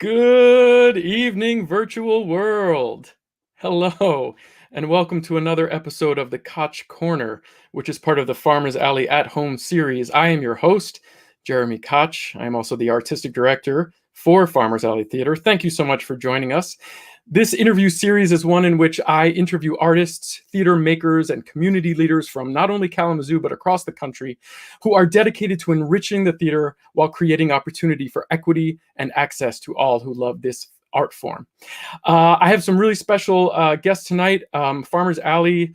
Good evening, virtual world. Hello, and welcome to another episode of the Koch Korner, which is part of the Farmers Alley at Home series. I am your host, Jeremy Koch. I am also the artistic director for Farmers Alley Theater. Thank you so much for joining us. This interview series is one in which I interview artists, theater makers, and community leaders from not only Kalamazoo, but across the country who are dedicated to enriching the theater while creating opportunity for equity and access to all who love this art form. I have some really special guests tonight. Farmers Alley,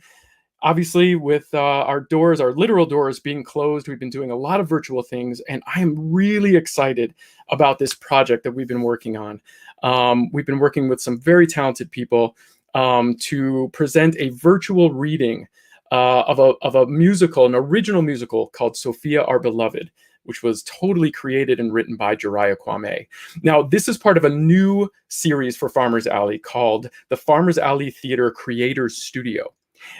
obviously, with our literal doors being closed, we've been doing a lot of virtual things, and I am really excited about this project that we've been working on. We've been working with some very talented people to present a virtual reading of a musical, an original musical called Sophia, Our Beloved, which was totally created and written by Joriah Kwamé. Now, this is part of a new series for Farmers Alley called the Farmers Alley Theater Creators Studio.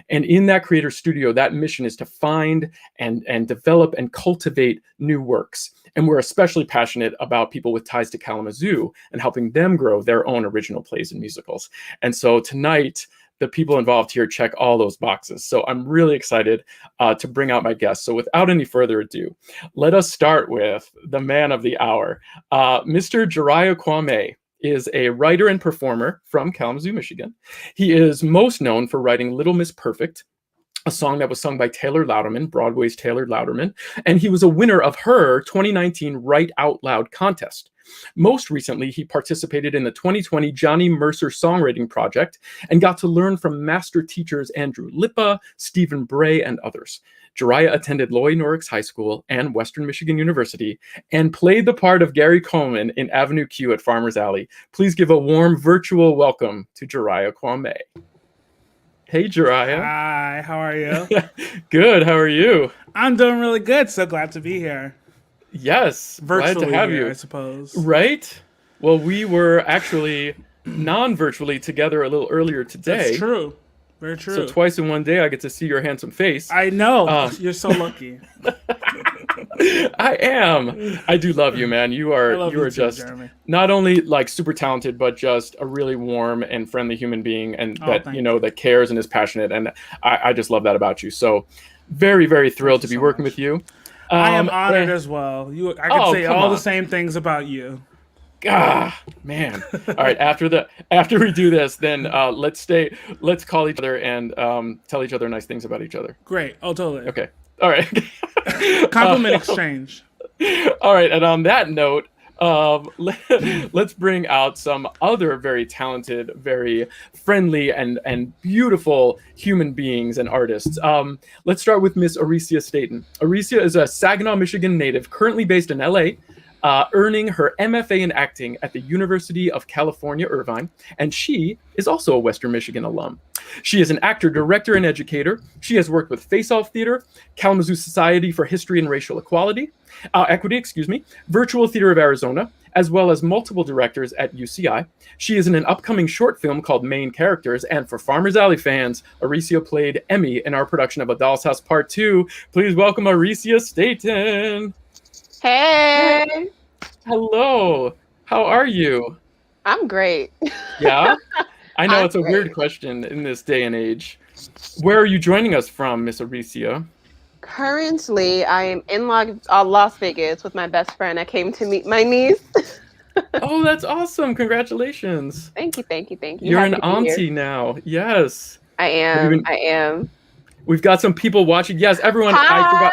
And in that creator studio, that mission is to find and develop and cultivate new works. And we're especially passionate about people with ties to Kalamazoo and helping them grow their own original plays and musicals. And so tonight, the people involved here check all those boxes. So I'm really excited to bring out my guests. So without any further ado, let us start with the man of the hour. Mr. Joriah Kwamé is a writer and performer from Kalamazoo, Michigan. He is most known for writing Little Miss Perfect, a song that was sung by Taylor Louderman, Broadway's Taylor Louderman, and he was a winner of her 2019 Write Out Loud contest. Most recently, he participated in the 2020 Johnny Mercer Songwriting Project and got to learn from master teachers Andrew Lippa, Stephen Bray, and others. Joriah attended Loy Norrix High School and Western Michigan University and played the part of Gary Coleman in Avenue Q at Farmers Alley. Please give a warm virtual welcome to Joriah Kwamé. Hey, Joriah. Hi, how are you? Good, how are you? I'm doing really good, so glad to be here. Yes, Virtually glad to have here, you. I suppose. Right? Well, we were actually non-virtually together a little earlier today. That's true. Very true. So twice in one day, I get to see your handsome face. I know. You're so lucky. I am. I do love you, man. You are just Jeremy. Not only like super talented, but just a really warm and friendly human being, and that cares and is passionate. And I just love that about you. So very, very thrilled to be working with you. I am honored as well. I can say all the same things about you. Ah, man. All right. After we do this, then let's call each other and tell each other nice things about each other. Great. Oh, totally. Okay. All right. Compliment exchange. All right. And on that note, let's bring out some other very talented, very friendly, and beautiful human beings and artists. Let's start with Miss Arizsia Staton. Arizsia is a Saginaw, Michigan native, currently based in LA, earning her MFA in acting at the University of California, Irvine, and she is also a Western Michigan alum. She is an actor, director, and educator. She has worked with Face Off Theater, Kalamazoo Society for History and Racial Equity, Virtual Theater of Arizona, as well as multiple directors at UCI. She is in an upcoming short film called Main Characters, and for Farmers Alley fans, Arizsia played Emmy in our production of A Doll's House Part 2. Please welcome Arizsia Staton. Hey. Hello. How are you? I'm great. Yeah? I know it's a weird question in this day and age. Where are you joining us from, Miss Arizsia? Currently, I am in Las Vegas with my best friend. I came to meet my niece. Oh, that's awesome. Congratulations. Thank you. You're an auntie now. Yes. I am. We've got some people watching. Yes, everyone. Hi. I forgot.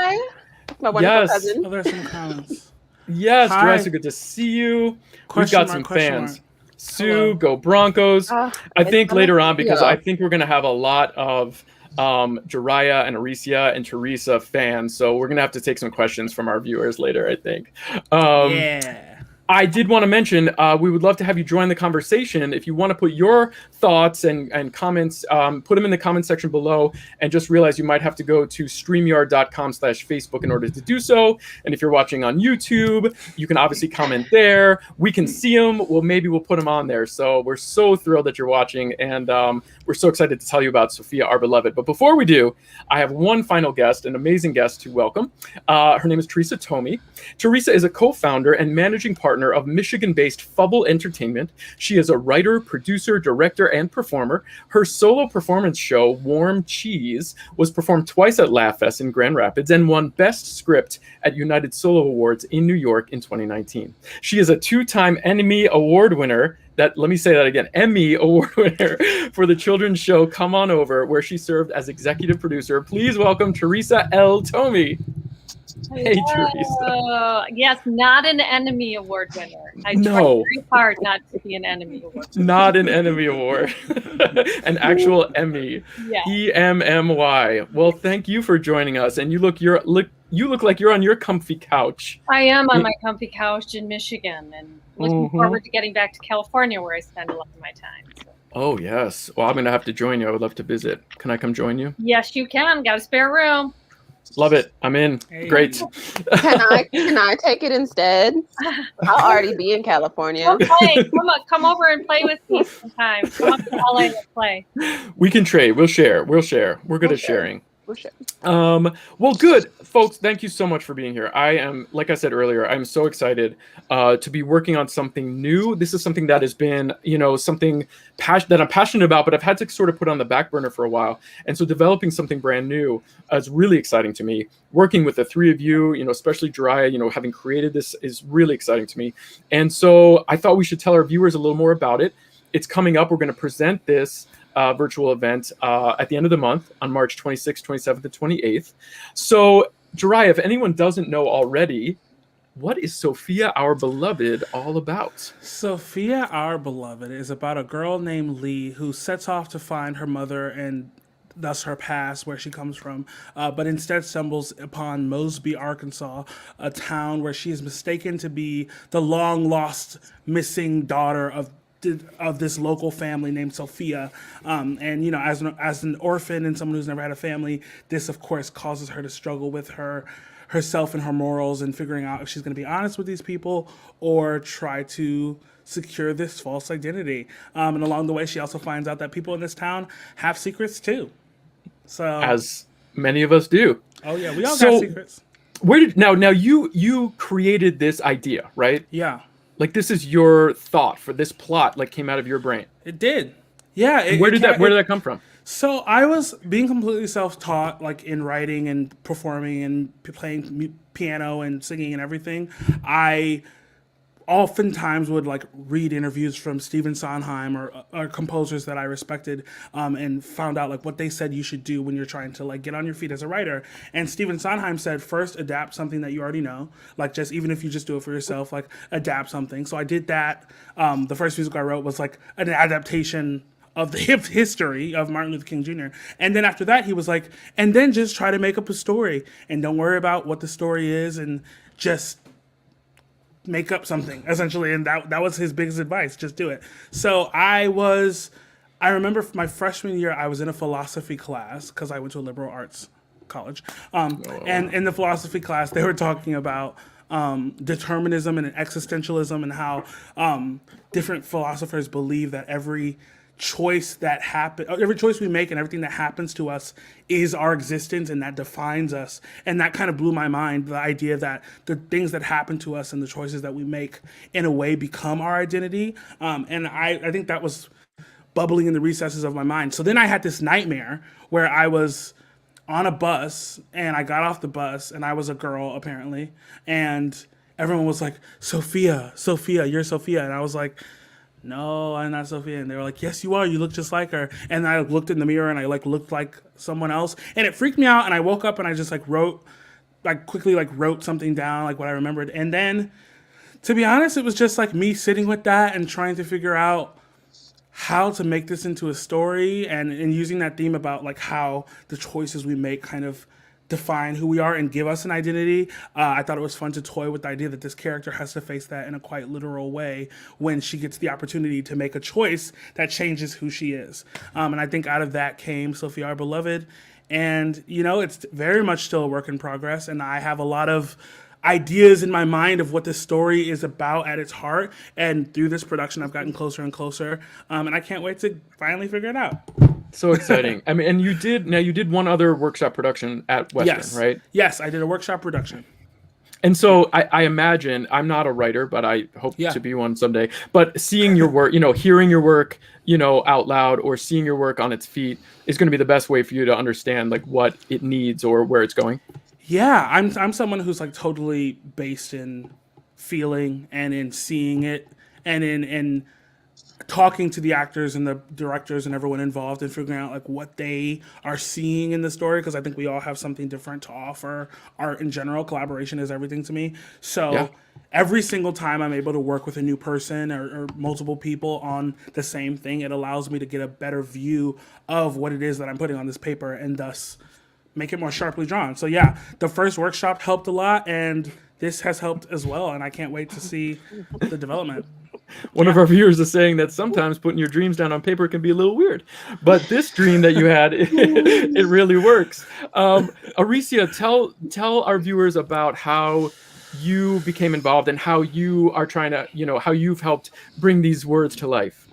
My wonderful cousin. Oh, there's some comments. Yes, Hi. Joriah, so good to see you. We've got some fans. Sue, Hello. go Broncos. I think later on, because yeah. I think we're going to have a lot of Joriah and Arizsia and Teresa fans. So we're going to have to take some questions from our viewers later, I think. Yeah. I did want to mention, we would love to have you join the conversation. If you want to put your thoughts and comments, put them in the comment section below, and just realize you might have to go to streamyard.com/Facebook in order to do so. And if you're watching on YouTube, you can obviously comment there. We can see them. Maybe we'll put them on there. So we're so thrilled that you're watching, and we're so excited to tell you about Sophia, Our Beloved. But before we do, I have one final guest, an amazing guest to welcome. Her name is Theresa Tomy. Teresa is a co-founder and managing partner partner of Michigan-based Fubble Entertainment. She is a writer, producer, director, and performer. Her solo performance show, Warm Cheese, was performed twice at Laugh Fest in Grand Rapids and won Best Script at United Solo Awards in New York in 2019. She is a two-time Emmy Award winner. Let me say that again, Emmy Award winner for the children's show Come On Over, where she served as executive producer. Please welcome Theresa L. Tomy. Hey, Teresa. Yes, not an Emmy Award winner. I tried very hard not to be an Emmy Award winner. Not an Emmy Award. An actual Emmy. Yeah. EMMY. Well, thank you for joining us. And you look like you're on your comfy couch. I am on my comfy couch in Michigan and looking forward to getting back to California, where I spend a lot of my time. So. Oh, yes. Well, I'm going to have to join you. I would love to visit. Can I come join you? Yes, you can. Got a spare room. Love it. I'm in. Hey. Great. Can I take it instead? I'll already be in California. Okay, come over and play with me sometime. Come up to LA and play. We can trade. We'll share. We're good at sharing. Well, good, folks. Thank you so much for being here. I am, like I said earlier, I'm so excited to be working on something new. This is something that has been, something that I'm passionate about, but I've had to sort of put on the back burner for a while. And so developing something brand new is really exciting to me. Working with the three of you, especially Joriah, having created this is really exciting to me. And so I thought we should tell our viewers a little more about it. It's coming up. We're going to present this virtual event at the end of the month on March 26th, 27th, and 28th. So, Joriah, if anyone doesn't know already, what is Sophia, Our Beloved all about? Sophia, Our Beloved is about a girl named Lee who sets off to find her mother and thus her past, where she comes from, but instead stumbles upon Mosby, Arkansas, a town where she is mistaken to be the long-lost missing daughter of this local family named Sophia. And, as an orphan and someone who's never had a family, this, of course, causes her to struggle with herself and her morals and figuring out if she's going to be honest with these people or try to secure this false identity. And along the way, she also finds out that people in this town have secrets, too. So, as many of us do. Oh, yeah. We all got secrets. Now you created this idea, right? Yeah. Like, this is your thought for this plot, came out of your brain. It did. Yeah. Where did that come from? So I was being completely self-taught, in writing and performing and playing piano and singing and everything. I oftentimes would read interviews from Stephen Sondheim or composers that I respected, and found out what they said you should do when you're trying to get on your feet as a writer. And Stephen Sondheim said, first adapt something that you already know, just even if you just do it for yourself, adapt something. So I did that. The first musical I wrote was an adaptation of the history of Martin Luther King Jr. And then after that, he was and then just try to make up a story and don't worry about what the story is and just make up something, essentially. And that was his biggest advice, just do it. So I remember my freshman year, I was in a philosophy class because I went to a liberal arts college. And in the philosophy class, they were talking about determinism and existentialism and how different philosophers believe that every choice we make and everything that happens to us is our existence, and that defines us. And that kind of blew my mind, the idea that the things that happen to us and the choices that we make in a way become our identity. And I think that was bubbling in the recesses of my mind. So then I had this nightmare where I was on a bus and I got off the bus and I was a girl apparently, and everyone was like, Sophia, you're Sophia. And I was like, no, I'm not Sophia. And they were like, yes, you are. You look just like her. And I looked in the mirror and I looked like someone else. And it freaked me out. And I woke up and I just quickly wrote something down, what I remembered. And then, to be honest, it was just me sitting with that and trying to figure out how to make this into a story and using that theme about how the choices we make kind of define who we are and give us an identity. I thought it was fun to toy with the idea that this character has to face that in a quite literal way when she gets the opportunity to make a choice that changes who she is. And I think out of that came Sophia, Our Beloved. And, it's very much still a work in progress. And I have a lot of ideas in my mind of what the story is about at its heart. And through this production, I've gotten closer and closer. And I can't wait to finally figure it out. So exciting. I mean, and you did one other workshop production at Western, right? Yes, I did a workshop production. And so I imagine, I'm not a writer, but I hope to be one someday. But seeing your work, hearing your work, out loud, or seeing your work on its feet is going to be the best way for you to understand like what it needs or where it's going. Yeah, I'm someone who's like totally based in feeling and in seeing it and in talking to the actors and the directors and everyone involved and figuring out like what they are seeing in the story, because I think we all have something different to offer. Art in general, collaboration is everything to me. So every single time I'm able to work with a new person or multiple people on the same thing, it allows me to get a better view of what it is that I'm putting on this paper and thus make it more sharply drawn. So yeah, the first workshop helped a lot, and this has helped as well, and I can't wait to see the development. One of our viewers is saying that sometimes putting your dreams down on paper can be a little weird, but this dream that you had, it really works. Arizsia, tell our viewers about how you became involved and how you are trying to, how you've helped bring these words to life.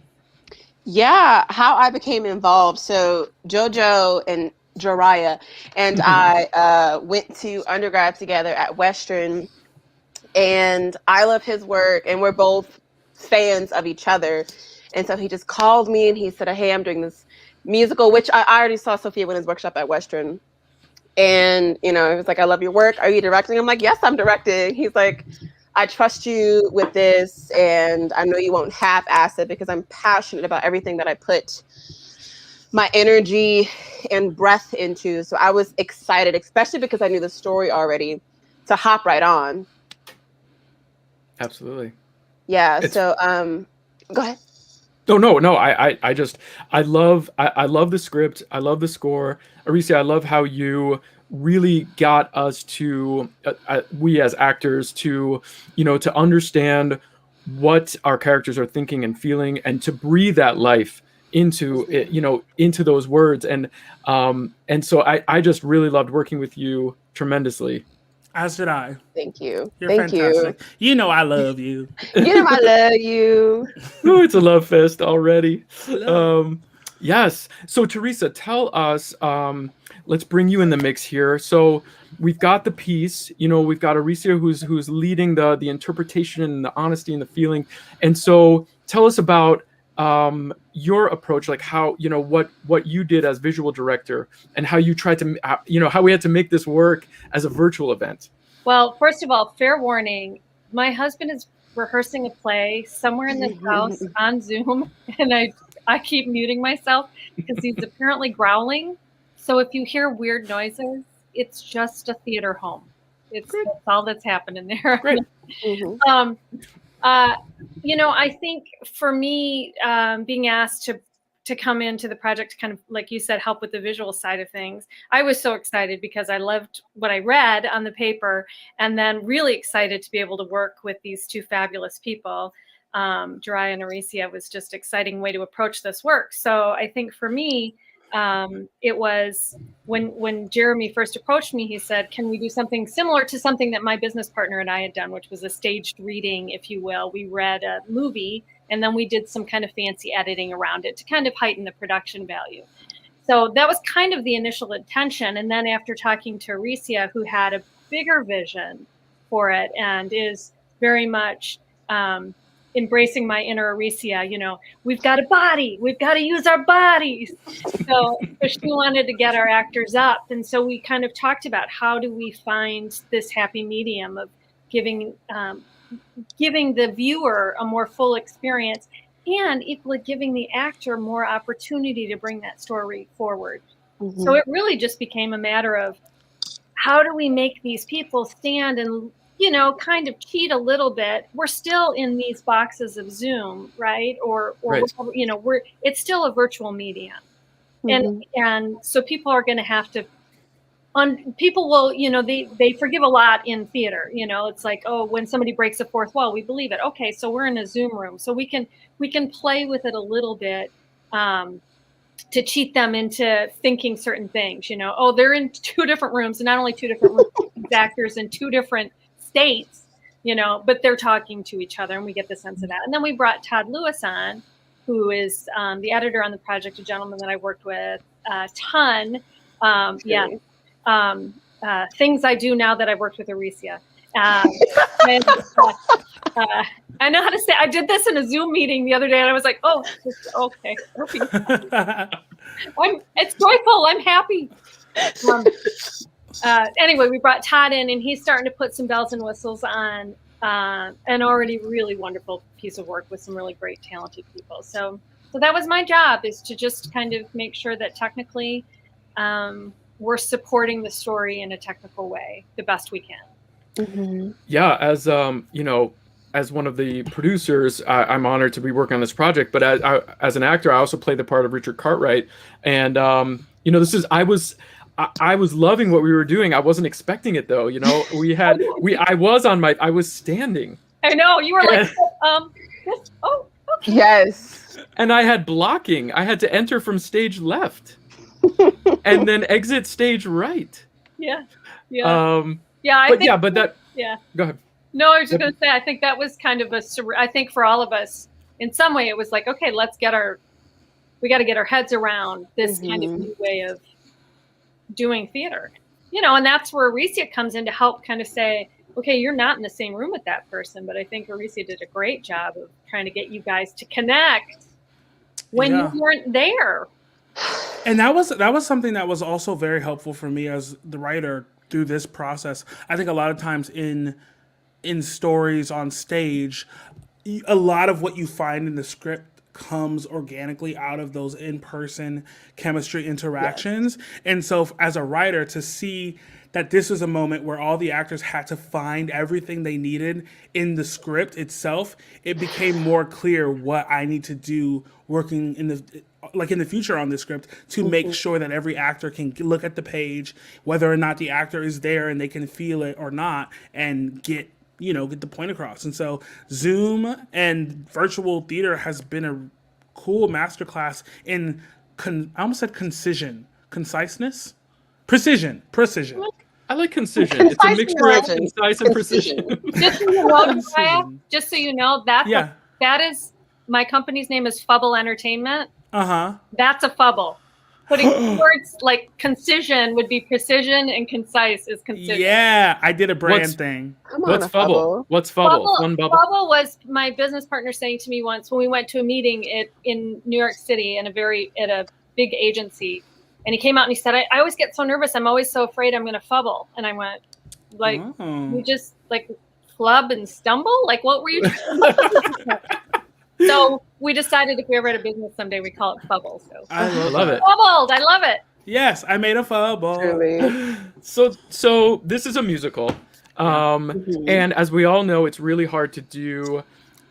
Yeah, how I became involved. So JoJo and Joriah and I went to undergrad together at Western, and I love his work, and we're both fans of each other. And so he just called me and he said, hey, I'm doing this musical, which I already saw Sophia Winnen's workshop at Western. And, he was like, I love your work. Are you directing? I'm like, yes, I'm directing. He's like, I trust you with this, and I know you won't half-ass it because I'm passionate about everything that I put my energy and breath into. So I was excited, especially because I knew the story already, to hop right on. Absolutely. Yeah. So, go ahead. No. I love the script. I love the score. Arizsia, I love how you really got us to, we as actors, to, to understand what our characters are thinking and feeling, and to breathe that life into it, into those words. And so I just really loved working with you tremendously. As did I. Thank you. You're fantastic. I love you. I love you. Ooh, it's a love fest already. Yes. So Teresa, tell us, let's bring you in the mix here. So we've got the piece, we've got Arizsia who's leading the interpretation and the honesty and the feeling. And so tell us about your approach, like how, what you did as visual director, and how you tried to, how we had to make this work as a virtual event. Well, first of all, fair warning, my husband is rehearsing a play somewhere in this house on Zoom, and I keep muting myself because he's apparently growling. So if you hear weird noises, it's just a theater home. That's all that's happening there. Great. I think for me, being asked to come into the project to kind of, like you said, help with the visual side of things, I was so excited because I loved what I read on the paper, and then really excited to be able to work with these two fabulous people. Joriah and Arizsia was just an exciting way to approach this work. So I think for me, it was when Jeremy first approached me, he said, can we do something similar to something that my business partner and I had done, which was a staged reading, if you will. We read a movie and then we did some kind of fancy editing around it to kind of heighten the production value. So that was kind of the initial intention. And then after talking to Arizsia, who had a bigger vision for it and is very much embracing my inner Arizsia, we've got a body, we've got to use our bodies. So she wanted to get our actors up. And so we kind of talked about how do we find this happy medium of giving the viewer a more full experience and equally giving the actor more opportunity to bring that story forward. So it really just became a matter of how do we make these people stand and kind of cheat a little bit. We're still in these boxes of Zoom, right? Or right. It's still a virtual medium. And so people are going to have to, people will, they forgive a lot in theater. It's like, oh, when somebody breaks a fourth wall, we believe it. Okay, so we're in a Zoom room, so we can play with it a little bit to cheat them into thinking certain things. Oh, they're in two different rooms, and not only two different rooms, actors in two different states, but they're talking to each other, and we get the sense of that. And then we brought Todd Lewis on, who is the editor on the project, a gentleman that I worked with a ton. Things I do now that I've worked with Arizsia. And, I know how to say. I did this in a Zoom meeting the other day, and I was like, "Oh, okay." It's joyful. I'm happy. Anyway, we brought Todd in, and he's starting to put some bells and whistles on an already really wonderful piece of work with some really great, talented people. So that was my job, is to just kind of make sure that technically we're supporting the story in a technical way the best we can. Mm-hmm. Yeah, as as one of the producers, I'm honored to be working on this project. But as an actor, I also play the part of Richard Cartwright, and I was loving what we were doing. I wasn't expecting it though. I was standing. I know you were like, okay. Yes. And I had blocking. I had to enter from stage left, and then exit stage right. Yeah. Yeah. Yeah. Go ahead. No, I was just going to say, I think that was kind of I think for all of us, in some way, it was like, okay, we got to get our heads around this kind of new way of doing theater, and that's where Arizsia comes in to help kind of say, okay, you're not in the same room with that person, but I think Arizsia did a great job of trying to get you guys to connect when you weren't there. And that was something that was also very helpful for me as the writer through this process. I think a lot of times in stories on stage, a lot of what you find in the script comes organically out of those in-person chemistry interactions. Yes. And so as a writer, to see that this was a moment where all the actors had to find everything they needed in the script itself, it became more clear what I need to do working in the future on this script to make sure that every actor can look at the page, whether or not the actor is there and they can feel it or not, and get the point across. And so Zoom and virtual theater has been a cool masterclass in, I almost said conciseness? Precision. I like concision. It's a mixture of concise and precision. Just so you know, that is, my company's name is Fubble Entertainment. That's a fubble. Putting words like concision would be precision, and concise is concision. Yeah, I did a brand thing. What's Fubble? What's Fubble? Fun bubble? Fubble was my business partner saying to me once when we went to a meeting in New York City at a big agency, and he came out and he said, I always get so nervous. I'm always so afraid I'm going to fubble. And I went, you just like flub and stumble? Like, what were you doing? So we decided if we ever had a business someday, we call it Fubble. So I love it. Fubbled. I love it. Yes, I made a fubble. Really? So this is a musical. And as we all know, it's really hard to do,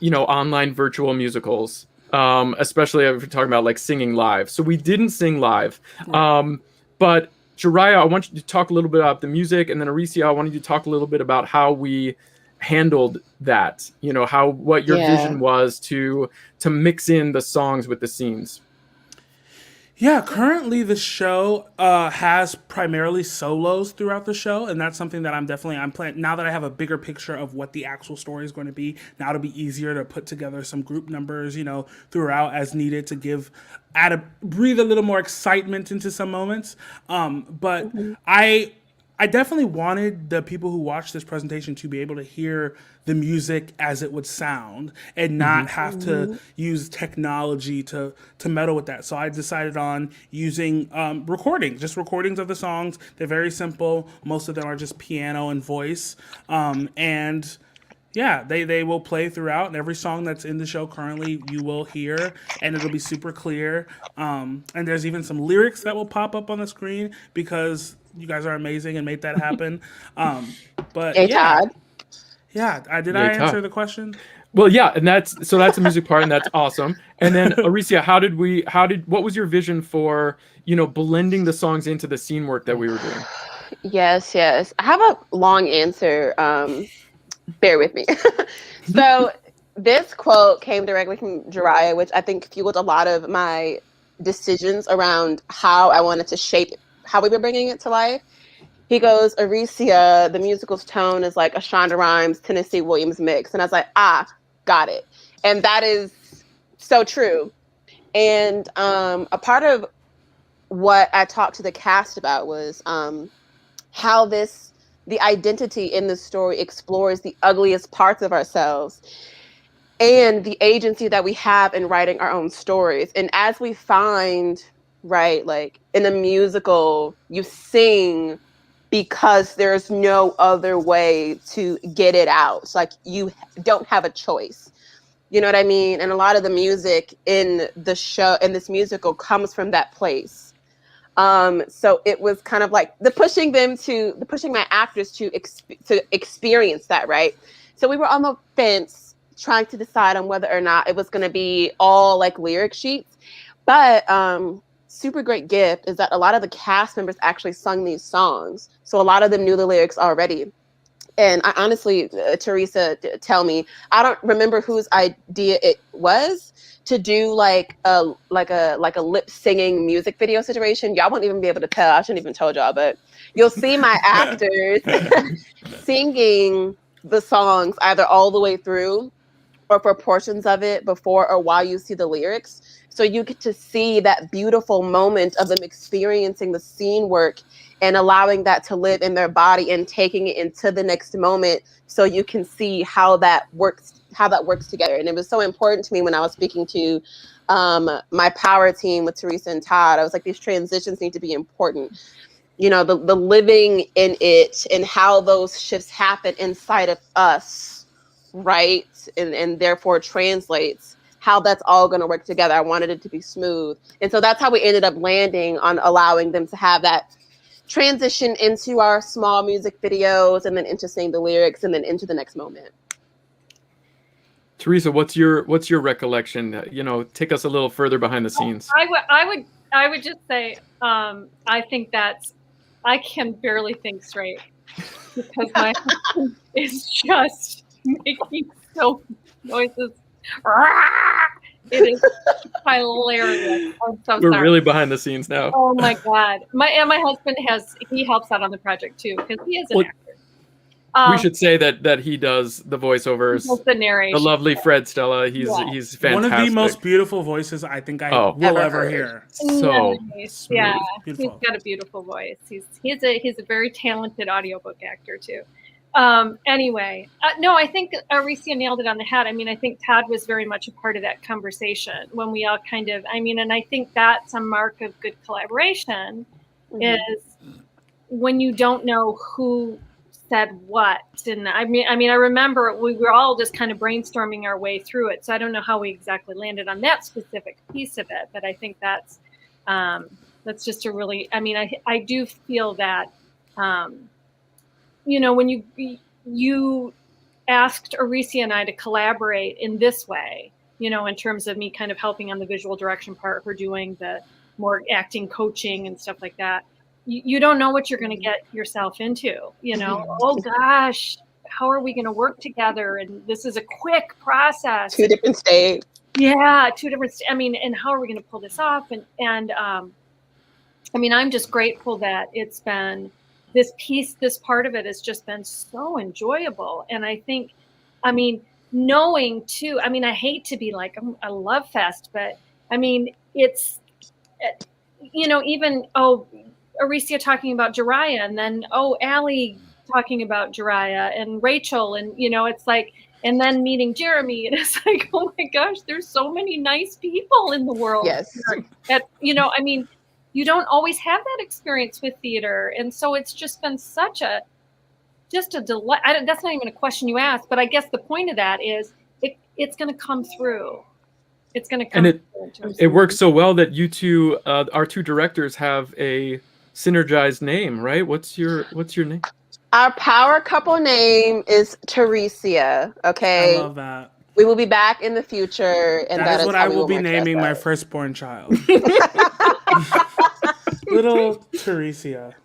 online virtual musicals, especially if we're talking about like singing live. So we didn't sing live. But Joriah, I want you to talk a little bit about the music, and then Arizsia, I wanted you to talk a little bit about how we handled that, what your vision was to mix in the songs with the scenes. Yeah, currently the show has primarily solos throughout the show, and that's something that I'm planning. Now that I have a bigger picture of what the actual story is going to be, now it'll be easier to put together some group numbers, throughout as needed to breathe a little more excitement into some moments. But I definitely wanted the people who watched this presentation to be able to hear the music as it would sound and not have to use technology to meddle with that. So I decided on using recordings of the songs. They're very simple. Most of them are just piano and voice. And yeah, they will play throughout, and every song that's in the show currently you will hear, and it'll be super clear. And there's even some lyrics that will pop up on the screen because you guys are amazing and made that happen. But Todd. Yeah, did I answer the question? Well, yeah, and that's the music part, and that's awesome. And then Arizsia, what was your vision for, blending the songs into the scene work that we were doing? Yes. I have a long answer. Bear with me. So this quote came directly from Joriah, which I think fueled a lot of my decisions around how I wanted to shape how we were bringing it to life. He goes, Arizsia, the musical's tone is like a Shonda Rhimes, Tennessee Williams mix. And I was like, got it. And that is so true. And a part of what I talked to the cast about was how this the identity in the story explores the ugliest parts of ourselves and the agency that we have in writing our own stories. And as we find, right, like in a musical, you sing because there's no other way to get it out. It's like you don't have a choice. You know what I mean? And a lot of the music in the show, in this musical, comes from that place. So it was kind of like pushing my actors to experience that, right? So we were on the fence trying to decide on whether or not it was going to be all like lyric sheets. But super great gift is that a lot of the cast members actually sung these songs. So a lot of them knew the lyrics already. And I honestly, Teresa Tomy, I don't remember whose idea it was to do like a lip singing music video situation. Y'all won't even be able to tell. I shouldn't even told y'all, but you'll see my actors singing the songs either all the way through or for portions of it before or while you see the lyrics. So you get to see that beautiful moment of them experiencing the scene work and allowing that to live in their body and taking it into the next moment, so you can see how that works together. And it was so important to me when I was speaking to my power team with Teresa and Todd. I was like, these transitions need to be important. You know, the living in it and how those shifts happen inside of us, right? And therefore translates how that's all going to work together. I wanted it to be smooth. And so that's how we ended up landing on allowing them to have that transition into our small music videos and then into saying the lyrics and then into the next moment. Teresa, what's your recollection? You know, take us a little further behind the scenes. I would just say, I think I can barely think straight because my husband is just making so noises. It is hilarious. I'm so We're sorry. really behind the scenes now. Oh my God. My husband he helps out on the project too, because he is an actor. We should say that he does the voiceovers, the narration. The lovely Fred Stella. He's fantastic. One of the most beautiful voices I think I will ever hear. So nice. Yeah, beautiful. He's got a beautiful voice. He's a very talented audiobook actor too. Anyway, no, I think Arizsia nailed it on the head. I mean, I think Todd was very much a part of that conversation when we all and I think that's a mark of good collaboration, is when you don't know who said what. And I mean, I remember we were all just kind of brainstorming our way through it. So I don't know how we exactly landed on that specific piece of it, but I think that's just a really, I do feel that, you know, when you asked Arizsia and I to collaborate in this way, you know, in terms of me kind of helping on the visual direction part, her doing the more acting coaching and stuff like that, you don't know what you're going to get yourself into, you know. Oh gosh, how are we going to work together? And this is a quick process. 2 different states. Yeah, 2 different. And how are we going to pull this off? And I'm just grateful that it's been. This part of it has just been so enjoyable. And I think, knowing too, I hate to be like a love fest, but it's, you know, even, Arizsia talking about Joriah, and then, Allie talking about Joriah, and Rachel, and, you know, it's like, and then meeting Jeremy, and it's like, oh my gosh, there's so many nice people in the world. Yes. That, you know, you don't always have that experience with theater. And so it's just been such a delight. That's not even a question you asked, but I guess the point of that is it's going to come through. It's going to come through. It works so well that you two, our 2 directors, have a synergized name, right? What's your name? Our power couple name is Teresa. Okay. I love that. We will be back in the future, and that is what I will be naming my firstborn child. Little Teresa.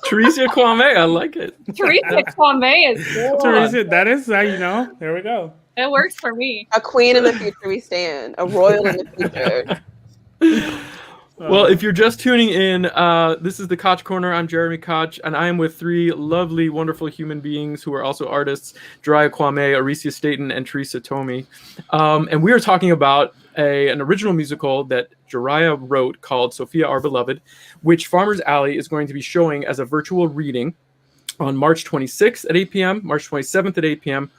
Theresa Kwamé, I like it. Theresa Kwamé is good. Teresa, that is how you know. There we go. It works for me. A queen in the future we stand. A royal in the future. Well, if you're just tuning in, this is the Koch Korner. I'm Jeremy Koch, and I am with 3 lovely, wonderful human beings who are also artists: Joriah Kwamé, Arizsia Staton, and Theresa Tomy. And we are talking about an original musical that Joriah wrote called Sophia, Our Beloved, which Farmers Alley is going to be showing as a virtual reading on March 26th at 8 p.m., March 27th at 8 p.m.,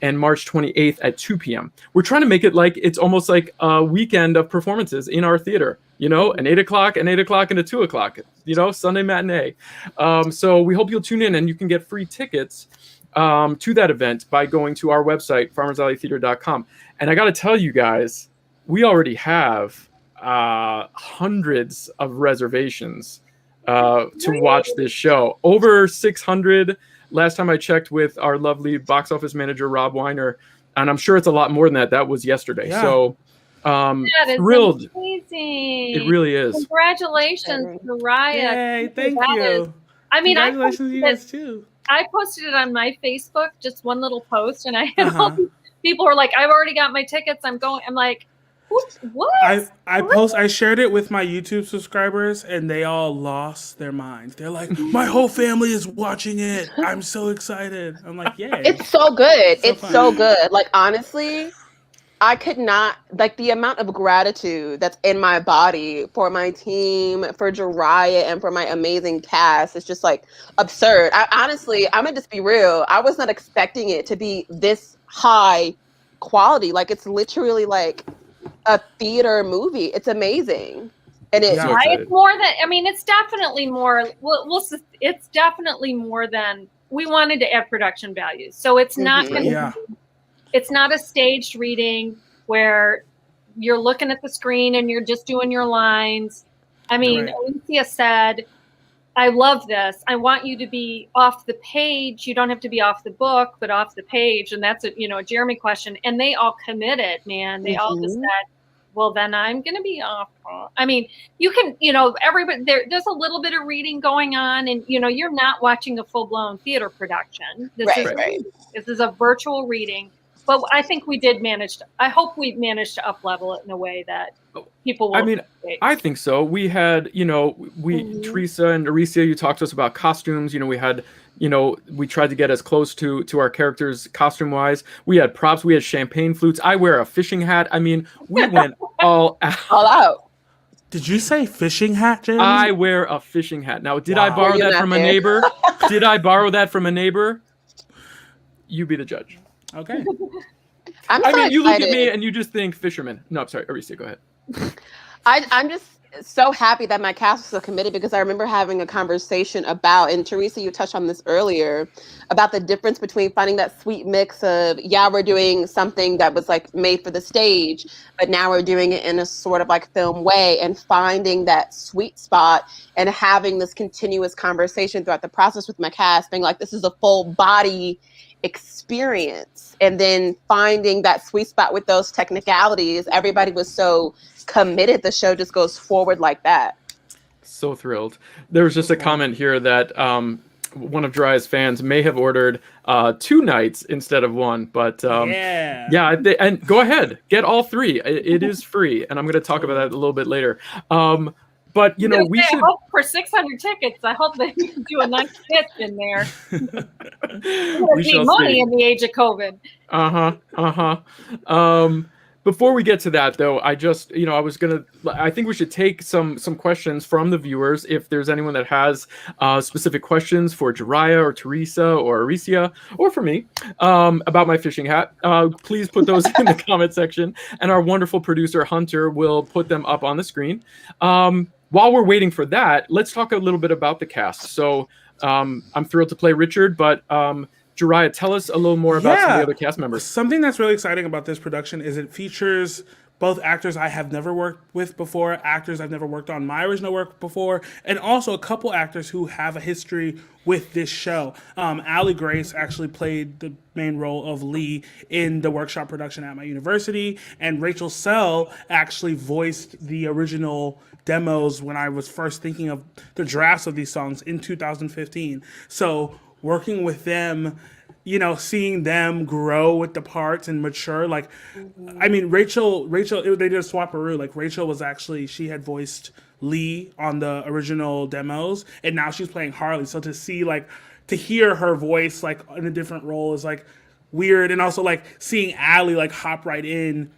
and March 28th at 2 p.m. We're trying to make it like it's almost like a weekend of performances in our theater, an 8 o'clock, and a 2 o'clock, Sunday matinee. So we hope you'll tune in, and you can get free tickets to that event by going to our website, farmersalleytheater.com. And I got to tell you guys, we already have hundreds of reservations to watch this show. Over 600 last time I checked with our lovely box office manager, Rob Weiner, and I'm sure it's a lot more than that. That was yesterday. Yeah. So that is thrilled. Amazing. It really is. Congratulations, Joriah. Yay, thank you. Congratulations to you guys too. I posted it on my Facebook, just one little post, and I had all these people were like, I've already got my tickets. I'm going. I'm like, what? I shared it with my YouTube subscribers, and they all lost their minds. They're like, my whole family is watching it. I'm so excited. I'm like, yay. It's so good. So good. Like, honestly, I could not, like, the amount of gratitude that's in my body for my team, for Joriah, and for my amazing cast. It's just, like, absurd. I'm going to just be real. I was not expecting it to be this high quality. Like, it's literally, like, a theater movie. It's amazing. And it's more than, it's definitely more, it's definitely more than, we wanted to add production values. So it's not going to it's not a staged reading where you're looking at the screen and you're just doing your lines. Arizsia said, I love this. I want you to be off the page. You don't have to be off the book, but off the page. And that's a Jeremy question. And they all committed, man. They all just said, well, then I'm going to be off. You can, everybody, there's a little bit of reading going on, and, you're not watching a full-blown theater production. This is a virtual reading. But I think I hope we managed to up-level it in a way that people will. I think so. We had, Teresa and Arizsia, you talked to us about costumes. We had, we tried to get as close to our characters costume-wise. We had props. We had champagne flutes. I wear a fishing hat. We went all out. All out. Did you say fishing hat, Jeremy? I wear a fishing hat. Now, did I borrow that from a neighbor? Did I borrow that from a neighbor? You be the judge. Okay. You look at me and you just think fisherman. No, I'm sorry. Arizsia, go ahead. I'm just so happy that my cast was so committed, because I remember having a conversation about, and Teresa, you touched on this earlier, about the difference between finding that sweet mix of, we're doing something that was like made for the stage, but now we're doing it in a sort of like film way, and finding that sweet spot and having this continuous conversation throughout the process with my cast, being like, this is a full body experience, and then finding that sweet spot with those technicalities. Everybody was so committed. The show just goes forward like that. So thrilled. There was just a comment here that one of Joriah's fans may have ordered 2 nights instead of 1, but and go ahead, get all 3. It is free, and I'm going to talk about that a little bit later. But we should. I hope for 600 tickets. I hope they do a nice fit in there. We need money in the age of COVID. Before we get to that, though, I just, I think we should take some questions from the viewers. If there's anyone that has specific questions for Joriah or Teresa or Arizsia, or for me, about my fishing hat, please put those in the comment section, and our wonderful producer, Hunter, will put them up on the screen. While we're waiting for that, let's talk a little bit about the cast. So I'm thrilled to play Richard, but Joriah, tell us a little more about some of the other cast members. Something that's really exciting about this production is it features both actors I have never worked with before, actors I've never worked on my original work before, and also a couple actors who have a history with this show. Allie Grace actually played the main role of Lee in the workshop production at my university, and Rachel Sell actually voiced the original demos when I was first thinking of the drafts of these songs in 2015. So working with them, seeing them grow with the parts and mature, Rachel, they did a swap-a-roo. Like, Rachel was actually, she had voiced Lee on the original demos, and now she's playing Harley. So to hear her voice, in a different role is, weird. And also, seeing Allie, hop right in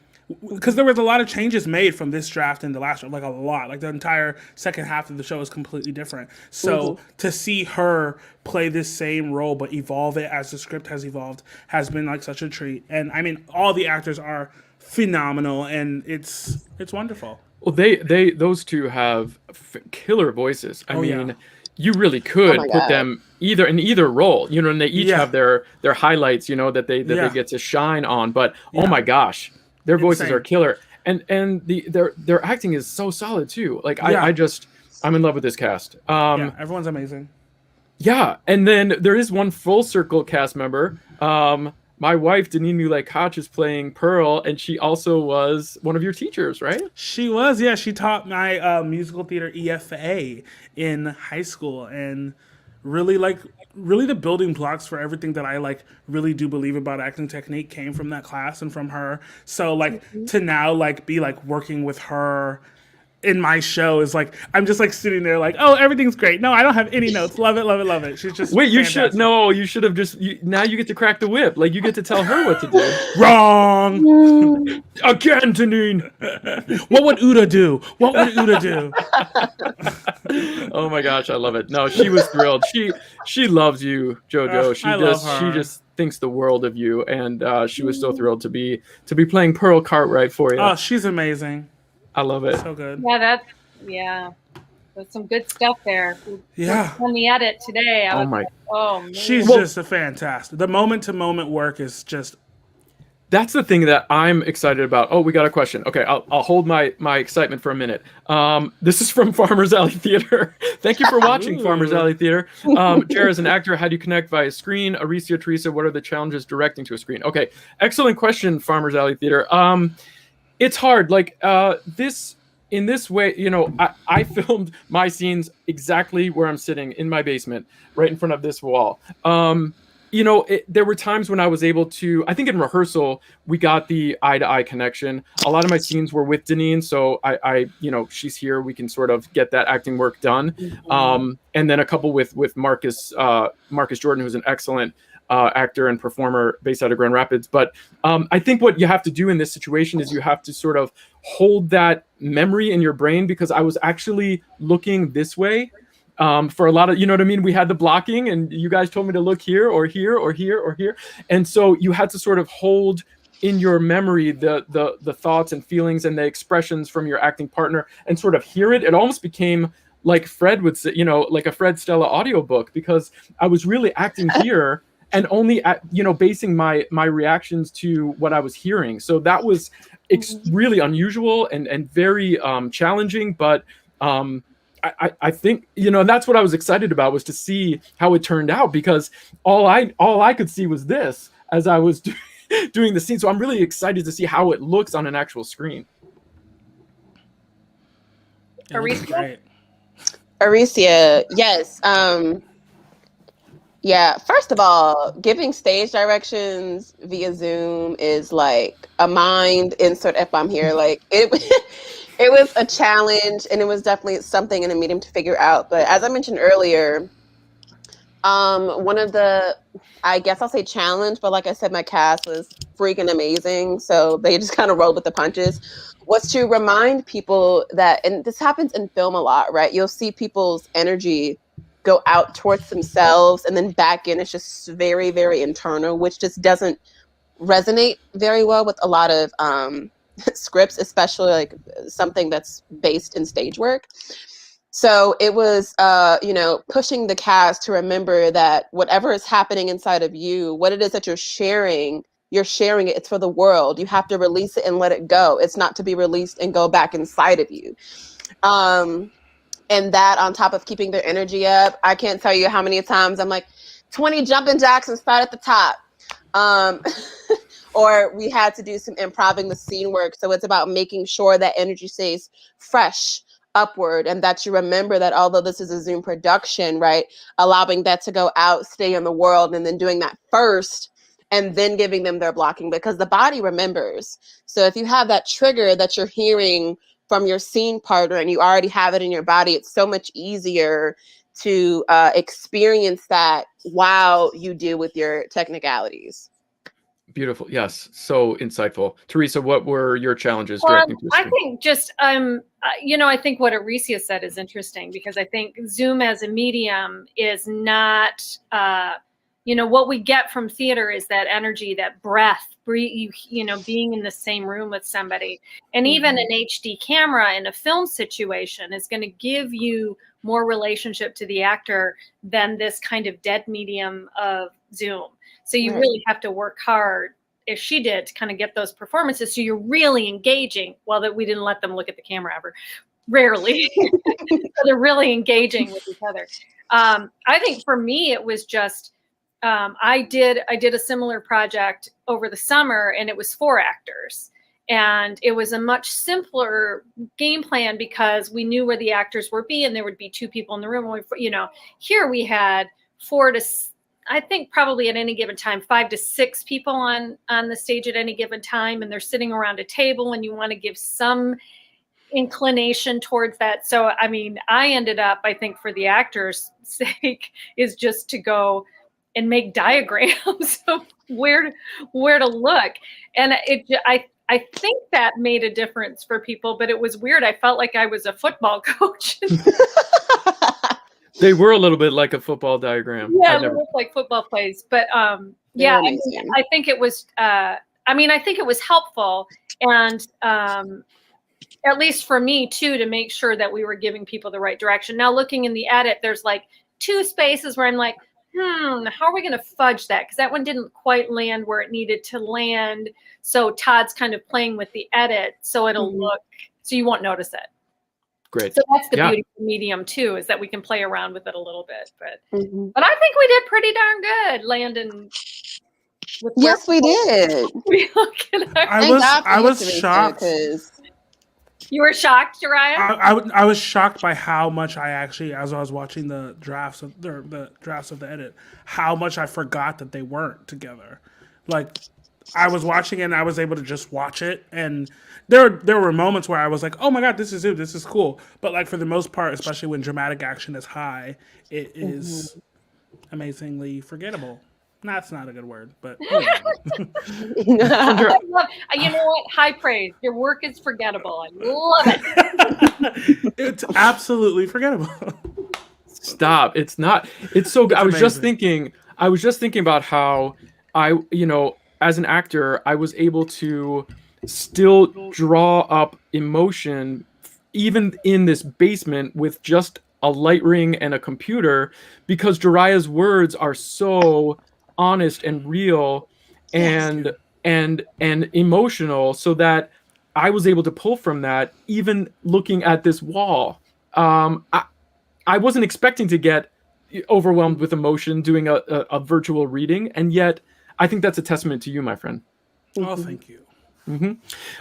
because there was a lot of changes made from this draft and the last draft, like a lot. Like the entire second half of the show is completely different. So to see her play this same role but evolve it as the script has evolved has been like such a treat. And I mean, all the actors are phenomenal, and it's wonderful. Well, those two have killer voices. I mean, you really could put them either in either role, you know, and they each have their highlights, you know, that they get to shine on. But oh my gosh, their voices are killer, and their acting is so solid too. Like I'm in love with this cast. Everyone's amazing. Yeah, and then there is one full circle cast member. My wife, Denise Koch, is playing Pearl, and she also was one of your teachers, right? She was, yeah. She taught my musical theater EFA in high school, and really the building blocks for everything that I like really do believe about acting technique came from that class and from her. So like to now like be like working with her in my show is like I'm just like sitting there like, oh, everything's great. No, I don't have any notes. Love it, love it, love it. She's just wait. fantastic. You should have just. Now you get to crack the whip. Like you get to tell her what to do. Wrong again, Deneen. What would Uda do? What would Uda do? Oh my gosh, I love it. No, she was thrilled. She loves you, JoJo. She just thinks the world of you, and she was so thrilled to be playing Pearl Cartwright for you. Oh, she's amazing. I love it. So good. Yeah, there's some good stuff there. Yeah. On the edit today, I was like, oh man. She's just a fantastic. The moment to moment work is just. That's the thing that I'm excited about. Oh, we got a question. Okay, I'll hold my excitement for a minute. This is from Farmers Alley Theater. Thank you for watching Farmers Alley Theater. Jer, as an actor, how do you connect via screen? Arizsia, Teresa, what are the challenges directing to a screen? Okay, excellent question, Farmers Alley Theater. It's hard. Like in this way, you know, I filmed my scenes exactly where I'm sitting in my basement, right in front of this wall. You know, there were times when I was able to, I think in rehearsal, we got the eye-to-eye connection. A lot of my scenes were with Deneen, so I you know, she's here. We can sort of get that acting work done. And then a couple with Marcus Jordan, who's an excellent actor and performer based out of Grand Rapids. But I think what you have to do in this situation is you have to sort of hold that memory in your brain, because I was actually looking this way for a lot of, you know what I mean? We had the blocking and you guys told me to look here or here or here or here. And so you had to sort of hold in your memory the thoughts and feelings and the expressions from your acting partner and sort of hear it. It almost became like Fred would say, you know, like a Fred Stella audiobook, because I was really acting here and only you know, basing my reactions to what I was hearing. So that was really unusual and very challenging, but I think, you know, that's what I was excited about, was to see how it turned out, because all I could see was this as I was doing the scene. So I'm really excited to see how it looks on an actual screen. Arizsia? Arizsia, yes. Yeah, first of all, giving stage directions via Zoom is like a mind insert if I'm here. Like it was a challenge, and it was definitely something in a medium to figure out. But as I mentioned earlier, one of the, I guess I'll say challenge, but like I said, my cast was freaking amazing. So they just kind of rolled with the punches, was to remind people that, and this happens in film a lot, right? You'll see people's energy go out towards themselves and then back in. It's just very, very internal, which just doesn't resonate very well with a lot of scripts, especially like something that's based in stage work. So it was, you know, pushing the cast to remember that whatever is happening inside of you, what it is that you're sharing it. It's for the world. You have to release it and let it go. It's not to be released and go back inside of you. And that on top of keeping their energy up, I can't tell you how many times I'm like, 20 jumping jacks and start at the top. Or we had to do some improving the scene work. So it's about making sure that energy stays fresh, upward, and that you remember that although this is a Zoom production, right, allowing that to go out, stay in the world, and then doing that first, and then giving them their blocking, because the body remembers. So if you have that trigger that you're hearing from your scene partner and you already have it in your body, it's so much easier to experience that while you deal with your technicalities. Beautiful. Yes. So insightful. Teresa, what were your challenges directing to the I screen? think just, I think what Arizsia said is interesting, because I think Zoom as a medium is not, what we get from theater is that energy, that breath, being in the same room with somebody. And even an HD camera in a film situation is going to give you more relationship to the actor than this kind of dead medium of Zoom. So you really have to work hard, if she did, to kind of get those performances. So you're really engaging. Well, that we didn't let them look at the camera ever, rarely. So they're really engaging with each other. I think for me, it was just, I did a similar project over the summer, and it was 4 actors. And it was a much simpler game plan because we knew where the actors would be, and there would be 2 people in the room. Here we had 4 to, I think probably at any given time, 5 to 6 people on the stage at any given time, and they're sitting around a table, and you want to give some inclination towards that. So, I mean, I ended up, I think for the actors' sake, is just to go and make diagrams of where to look. And I think that made a difference for people, but it was weird. I felt like I was a football coach. They were a little bit like a football diagram. Yeah, it looked like football plays. But yeah, I think it was, I think it was helpful. And at least for me too, to make sure that we were giving people the right direction. Now looking in the edit, there's like 2 spaces where I'm like, how are we going to fudge that? Because that one didn't quite land where it needed to land. So Todd's kind of playing with the edit, so it'll look, so you won't notice it. Great. So that's the beauty of the medium too, is that we can play around with it a little bit. But I think we did pretty darn good, Landon. Yes, we did. I was shocked. You were shocked, Joriah? I was shocked by how much I actually, as I was watching the drafts of the edit, how much I forgot that they weren't together. Like, I was watching it and I was able to just watch it, and there were moments where I was like, oh my god, this is it, this is cool. But like for the most part, especially when dramatic action is high, it is amazingly forgettable. That's not a good word, but I love, you know what? High praise. Your work is forgettable. I love it. It's absolutely forgettable. Stop. It's not. It's so good. I was just thinking about how as an actor, I was able to still draw up emotion even in this basement with just a light ring and a computer, because Joriah's words are so honest and real and emotional, so that I was able to pull from that even looking at this wall. I wasn't expecting to get overwhelmed with emotion doing a virtual reading, and yet I think that's a testament to you, my friend. Oh, thank you.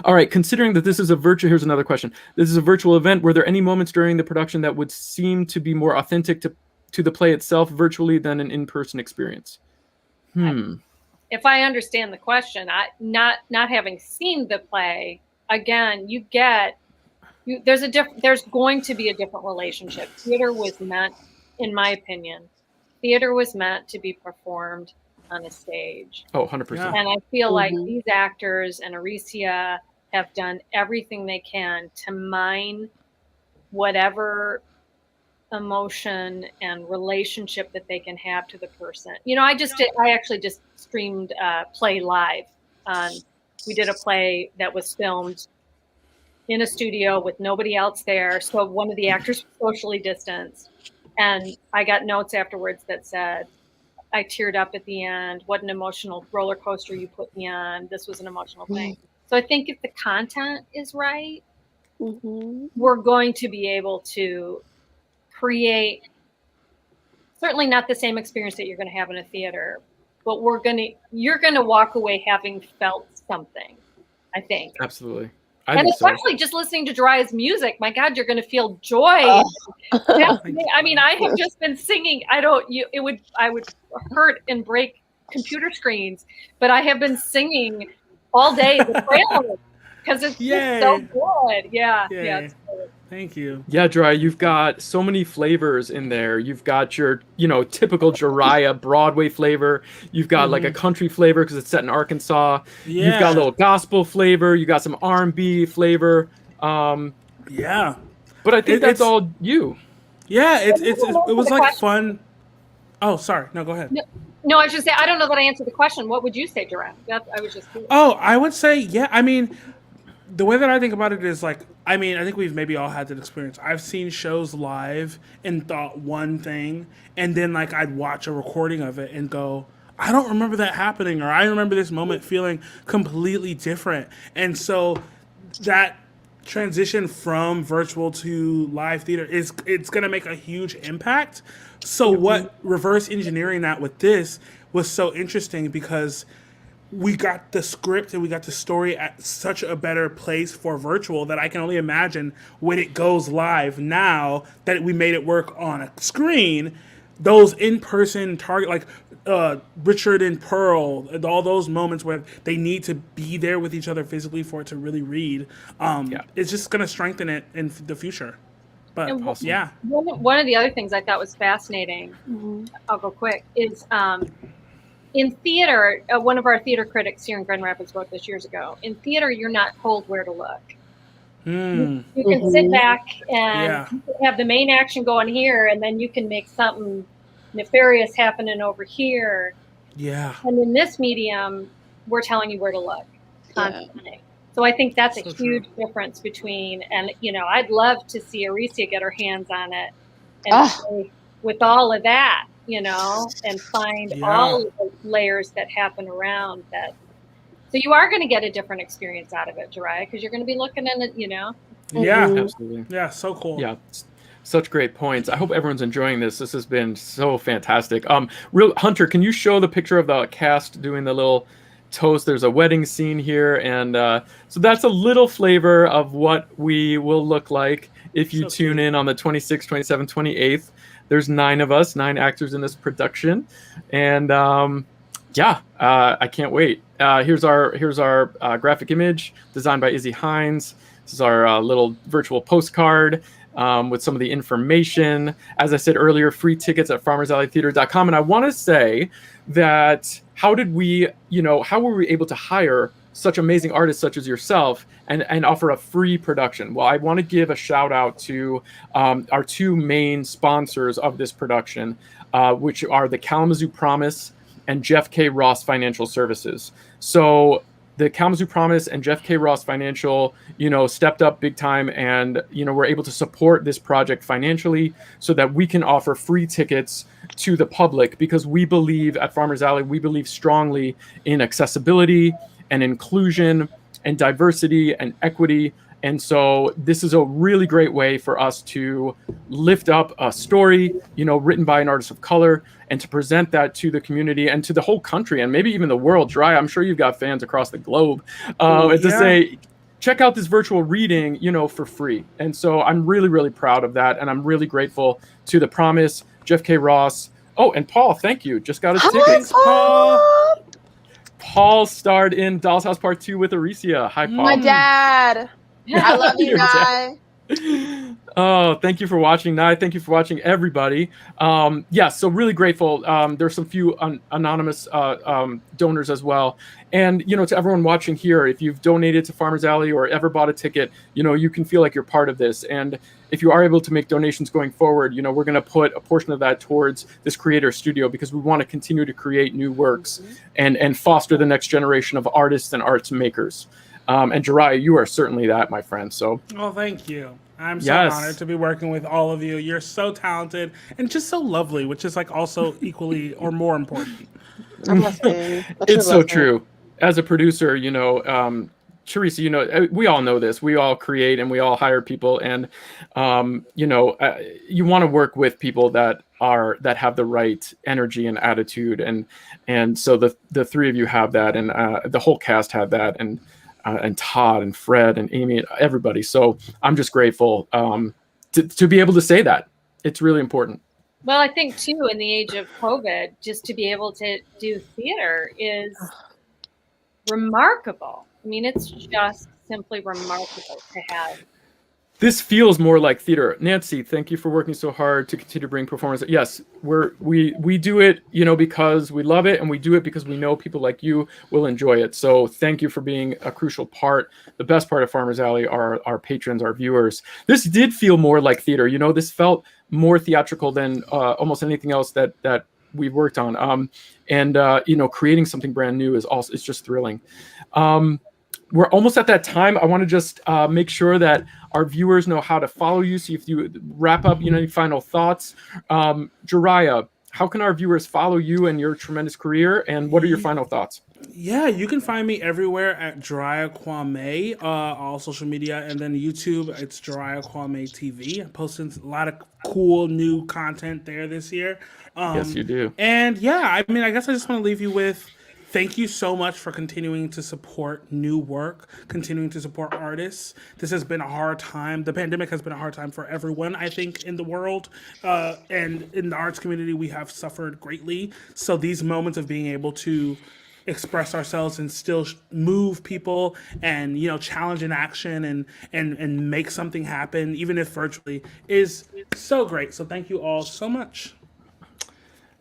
All right, considering that this is a virtual, here's another question. This is a virtual event. Were there any moments during the production that would seem to be more authentic to the play itself virtually than an in-person experience? If I understand the question, not having seen the play, again, there's going to be a different relationship. Theater was meant, in my opinion, to be performed on a stage. Oh, 100%. And I feel like these actors and Arizsia have done everything they can to mine whatever emotion and relationship that they can have to the person. I actually just streamed play live. We did a play that was filmed in a studio with nobody else there. So one of the actors was socially distanced. And I got notes afterwards that said, I teared up at the end. What an emotional roller coaster you put me on. This was an emotional thing. So I think if the content is right, we're going to be able to create certainly not the same experience that you're going to have in a theater, but you're going to walk away having felt something, I think. Absolutely. And especially just listening to Joriah's music, my God, you're going to feel joy. I mean, I have just been singing. I would hurt and break computer screens, but I have been singing all day the trailer because it's just so good. Yeah. It's good. Thank you. Yeah, Joriah, you've got so many flavors in there. You've got your, typical Joriah Broadway flavor. You've got like a country flavor because it's set in Arkansas. You've got a Yeah. little gospel flavor. You got some R&B flavor. Yeah. But I think that's It's all you. yeah. It For was the like question. fun. Oh, sorry. No, go ahead. No, I should say I don't know that I answered the question. What would you say, Jerome? I was just curious. Oh, I would say yeah. I mean, the way that I think about it is like, I mean, I think we've maybe all had that experience. I've seen shows live and thought one thing, and then like I'd watch a recording of it and go, I don't remember that happening, or I remember this moment feeling completely different. And so that transition from virtual to live theater is it's going to make a huge impact. So what reverse engineering that with this was so interesting because we got the script and we got the story at such a better place for virtual that I can only imagine when it goes live now that we made it work on a screen. Those in-person target, like Richard and Pearl, and all those moments where they need to be there with each other physically for it to really read, it's just going to strengthen it in the future. But Awesome. yeah. One of the other things I thought was fascinating, I'll go quick, is in theater, one of our theater critics here in Grand Rapids wrote this years ago. In theater, you're not told where to look. You can sit back and have the main action going here, and then you can make something nefarious happening over here. Yeah. And in this medium, we're telling you where to look constantly. So I think that's a huge difference between, and I'd love to see Arizsia get her hands on it and play with all of that, and find all of the layers that happen around that. So you are going to get a different experience out of it, Joriah, because you're going to be looking at it, Yeah. Absolutely. Yeah, so cool. Yeah. Such great points. I hope everyone's enjoying this. This has been so fantastic. Hunter, can you show the picture of the cast doing the little toast? There's a wedding scene here, and so that's a little flavor of what we will look like if you tune in on the 26th, 27th, 28th. There's 9 of us, 9 actors in this production, and I can't wait. Here's our graphic image designed by Izzy Hines. This is our little virtual postcard with some of the information. As I said earlier, free tickets at farmersalleytheater.com. And I want to say that how were we able to hire such amazing artists such as yourself and offer a free production? Well, I want to give a shout out to our 2 main sponsors of this production, which are the Kalamazoo Promise and Jeff K. Ross Financial Services. So the Kalamazoo Promise and Jeff K. Ross Financial, stepped up big time and, were able to support this project financially so that we can offer free tickets to the public, because we believe at Farmers Alley, we believe strongly in accessibility and inclusion and diversity and equity. And so this is a really great way for us to lift up a story, written by an artist of color, and to present that to the community and to the whole country and maybe even the world. Joriah, I'm sure you've got fans across the globe, to say, check out this virtual reading, for free. And so I'm really, really proud of that. And I'm really grateful to The Promise, Jeff K. Ross. Oh, and Paul, thank you. Just got his tickets. Paul starred in Doll's House Part 2 with Arizsia. Hi, Paul. My dad. I love you, Nye. Oh, thank you for watching, Nye. Thank you for watching, everybody. So really grateful. There's some few anonymous donors as well. And, to everyone watching here, if you've donated to Farmers Alley or ever bought a ticket, you can feel like you're part of this. And if you are able to make donations going forward, we're going to put a portion of that towards this creator studio, because we want to continue to create new works and foster the next generation of artists and arts makers. And Joriah, you are certainly that, my friend. So, thank you. I'm so honored to be working with all of you. You're so talented and just so lovely, which is like also equally or more important. It's so true. As a producer, Teresa, we all know this. We all create and we all hire people, and you want to work with people that have the right energy and attitude, and so the 3 of you have that, and the whole cast had that, and Todd and Fred and Amy and everybody. So I'm just grateful to be able to say that. It's really important. Well, I think too, in the age of COVID, just to be able to do theater is remarkable. I mean, it's just simply remarkable to have This feels more like theater. Nancy, thank you for working so hard to continue to bring performance. Yes, we do it, because we love it, and we do it because we know people like you will enjoy it. So thank you for being a crucial part. The best part of Farmers Alley are our patrons, our viewers. This did feel more like theater. This felt more theatrical than almost anything else that we've worked on. Creating something brand new is just thrilling. We're almost at that time. I want to just make sure that our viewers know how to follow you. So if you wrap up, any final thoughts. Joriah, how can our viewers follow you and your tremendous career? And what are your final thoughts? Yeah, you can find me everywhere at Joriah Kwamé, all social media, and then YouTube, it's Joriah Kwamé TV. I'm posting a lot of cool new content there this year. Yes, you do. And yeah, I guess I just want to leave you with thank you so much for continuing to support new work, continuing to support artists. This has been a hard time. The pandemic has been a hard time for everyone, I think, in the world. And in the arts community, we have suffered greatly. So these moments of being able to express ourselves and still move people and challenge in action and make something happen, even if virtually, is so great. So thank you all so much.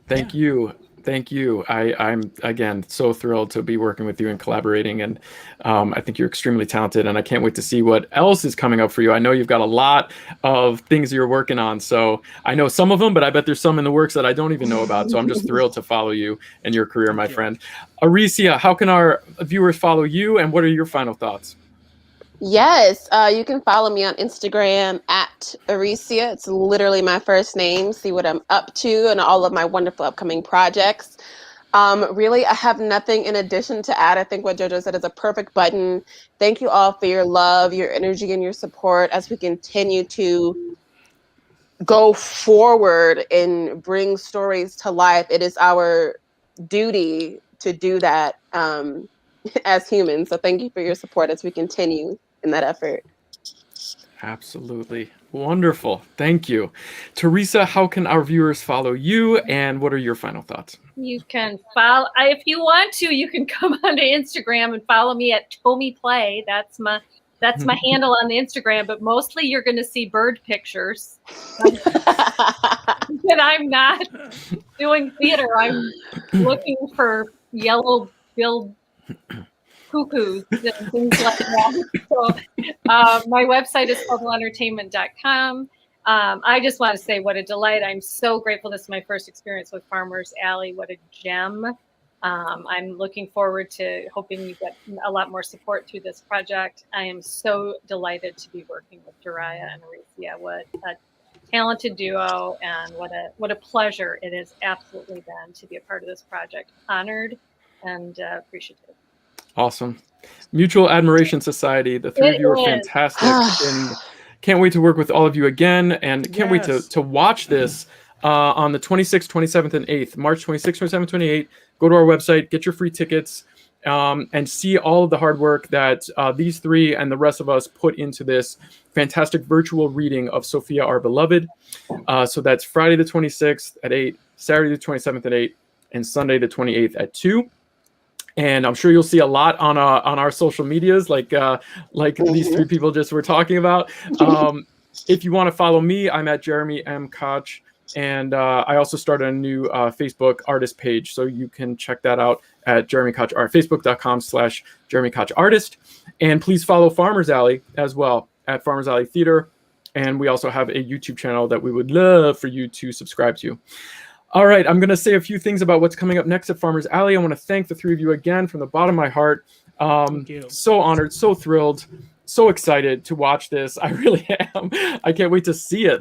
Thank you. I'm again so thrilled to be working with you and collaborating, and I think you're extremely talented, and I can't wait to see what else is coming up for you. I know you've got a lot of things you're working on, so I know some of them, but I bet there's some in the works that I don't even know about. So I'm just thrilled to follow you and your career, my friend. Arizsia, how can our viewers follow you, and what are your final thoughts? Yes, you can follow me on Instagram at Arizsia. It's literally my first name. See what I'm up to and all of my wonderful upcoming projects. Really, I have nothing in addition to add. I think what JoJo said is a perfect button. Thank you all for your love, your energy, and your support as we continue to go forward and bring stories to life. It is our duty to do that as humans. So thank you for your support as we continue in that effort. Absolutely. Wonderful. Thank you. Teresa, how can our viewers follow you, and what are your final thoughts? You can follow, if you want to, you can come onto Instagram and follow me at Thome Play. That's my handle on the Instagram, but mostly you're going to see bird pictures. And I'm not doing theater. I'm looking for yellow-billed cuckoos and things like that. So my website is covelentertainment.com. I just want to say what a delight. I'm so grateful. This is my first experience with Farmers Alley. What a gem. I'm looking forward to hoping you get a lot more support through this project. I am so delighted to be working with Joriah and Arizsia. What a talented duo, and what a pleasure it has absolutely been to be a part of this project. Honored and appreciative. Awesome. Mutual Admiration Society. The three of you are fantastic. And can't wait to work with all of you again. And can't wait to watch this on the 26th, 27th, and 8th. March 26th, 27th, 28th. Go to our website, get your free tickets, and see all of the hard work that these three and the rest of us put into this fantastic virtual reading of Sophia, Our Beloved. So that's Friday the 26th at 8, Saturday the 27th at 8, and Sunday the 28th at 2. And I'm sure you'll see a lot on our social medias, like these three people just were talking about. If you want to follow me, I'm at Jeremy M. Koch. And I also started a new Facebook artist page, so you can check that out at Jeremy Koch Art, facebook.com/Jeremy Koch Artist. And please follow Farmers Alley as well at Farmers Alley Theater. And we also have a YouTube channel that we would love for you to subscribe to. All right, I'm going to say a few things about what's coming up next at Farmers Alley. I want to thank the three of you again from the bottom of my heart. Thank you. So honored, so thrilled, so excited to watch this. I really am. I can't wait to see it.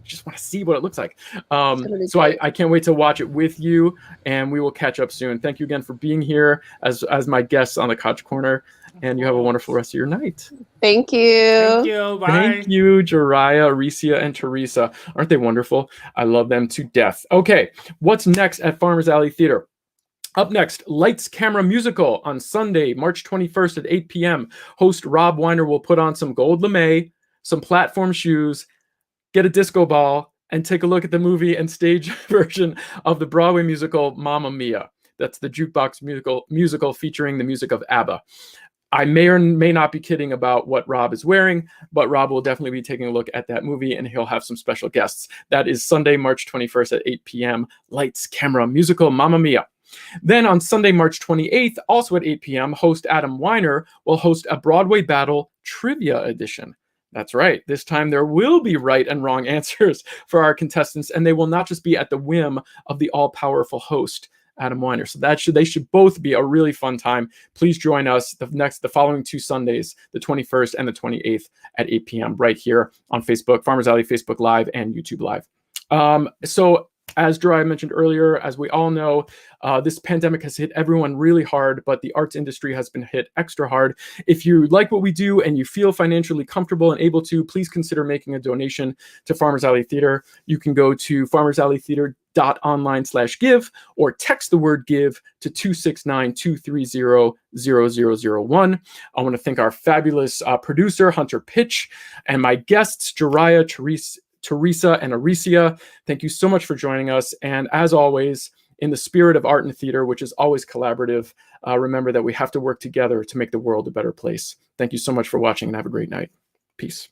Just want to see what it looks like. So I can't wait to watch it with you, and we will catch up soon. Thank you again for being here as my guests on the Koch Korner, and you have a wonderful rest of your night. Thank you. Thank you. Bye. Thank you, Joriah, Arizsia, and Teresa. Aren't they wonderful? I love them to death. Okay, what's next at Farmers Alley Theater? Up next, Lights, Camera, Musical on Sunday, March 21st at 8 p.m. Host Rob Weiner will put on some gold lame, some platform shoes, get a disco ball, and take a look at the movie and stage version of the Broadway musical Mamma Mia. That's the jukebox musical featuring the music of ABBA. I may or may not be kidding about what Rob is wearing, but Rob will definitely be taking a look at that movie, and he'll have some special guests. That is Sunday, March 21st at 8 p.m. Lights, camera, musical, Mamma Mia. Then on Sunday, March 28th, also at 8 p.m., host Adam Weiner will host a Broadway Battle Trivia Edition. That's right. This time there will be right and wrong answers for our contestants, and they will not just be at the whim of the all-powerful host, Adam Weiner. So they should both be a really fun time. Please join us the following 2 Sundays, the 21st and the 28th at 8 p.m. right here on Facebook, Farmers Alley Facebook Live and YouTube Live. So as Joriah mentioned earlier, as we all know, this pandemic has hit everyone really hard, but the arts industry has been hit extra hard. If you like what we do and you feel financially comfortable and able to, please consider making a donation to Farmers Alley Theater. You can go to farmersalleytheater.online/give or text the word give to 269-230-0001. I want to thank our fabulous producer, Hunter Pitch, and my guests, Joriah, Teresa, and Arizsia. Thank you so much for joining us. And as always, in the spirit of art and theater, which is always collaborative, remember that we have to work together to make the world a better place. Thank you so much for watching and have a great night. Peace.